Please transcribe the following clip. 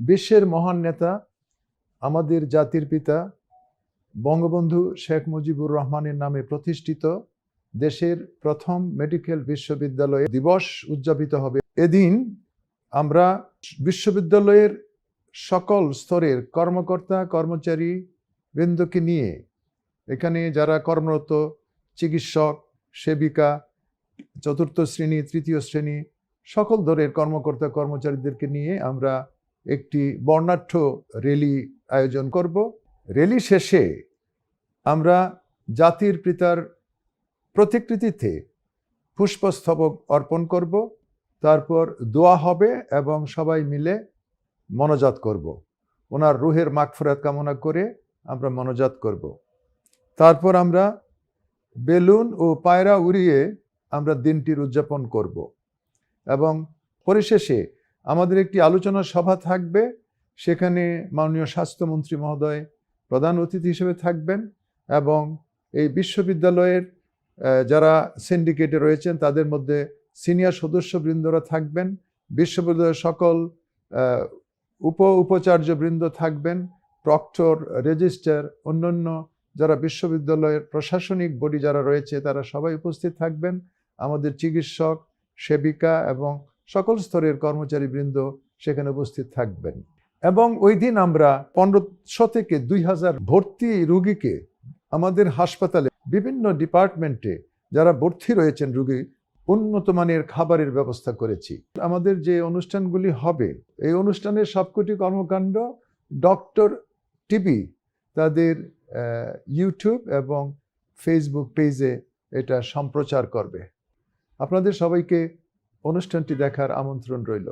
বিশ্বের মহান নেতা, আমাদের জাতির পিতা বঙ্গবন্ধু শেখ মুজিবুর রহমানের নামে প্রতিষ্ঠিত দেশের প্রথম মেডিকেল বিশ্ববিদ্যালয় দিবস উদযাপিত হবে। এদিন আমরা বিশ্ববিদ্যালয়ের সকল স্তরের কর্মকর্তা কর্মচারী বৃন্দকে নিয়ে, এখানে যারা কর্মরত চিকিৎসক, সেবিকা, চতুর্থ শ্রেণী, তৃতীয় শ্রেণী, সকল দলের কর্মকর্তা কর্মচারীদেরকে নিয়ে আমরা একটি বর্ণাঢ্য র্যালি আয়োজন করব। র্যালি শেষে আমরা জাতির পিতার প্রতিকৃতিতে পুষ্পস্তবক অর্পণ করব, তারপর দোয়া হবে এবং সবাই মিলে মোনাজাত করব। ওনার রুহের মাগফিরাত কামনা করে আমরা মোনাজাত করব। তারপর আমরা বেলুন ও পায়রা উড়িয়ে আমরা দিনটির উদযাপন করব এবং পরিশেষে আমাদের একটি আলোচনা সভা থাকবে। সেখানে মাননীয় স্বাস্থ্যমন্ত্রী মহোদয় প্রধান অতিথি হিসেবে থাকবেন এবং এই বিশ্ববিদ্যালয়ের যারা সিন্ডিকেটে রয়েছেন তাদের মধ্যে সিনিয়র সদস্যবৃন্দরা থাকবেন, বিশ্ববিদ্যালয়ের সকল উপাচার্যবৃন্দ থাকবেন, প্রক্টর, রেজিস্ট্রার, অন্যান্য যারা বিশ্ববিদ্যালয়ের প্রশাসনিক বডি যারা রয়েছে তারা সবাই উপস্থিত থাকবেন। আমাদের চিকিৎসক, সেবিকা এবং সকল স্তরের কর্মচারীবৃন্দ সেখানে উপস্থিত থাকবেন এবং ওই দিন আমরা 1500 থেকে 2000 ভর্তি রোগীকে আমাদের হাসপাতালে বিভিন্ন ডিপার্টমেন্টে যারা ভর্তি রয়েছেন রোগী, উন্নত মানের খাবারের ব্যবস্থা করেছি। আমাদের যে অনুষ্ঠানগুলি হবে, এই অনুষ্ঠানের সবকটি কর্মকাণ্ড ডক্টর টিভি তাদের ইউটিউব এবং ফেসবুক পেজে এটা সম্প্রচার করবে। আপনাদের সবাইকে অনুষ্ঠানটি দেখার আমন্ত্রণ রইল।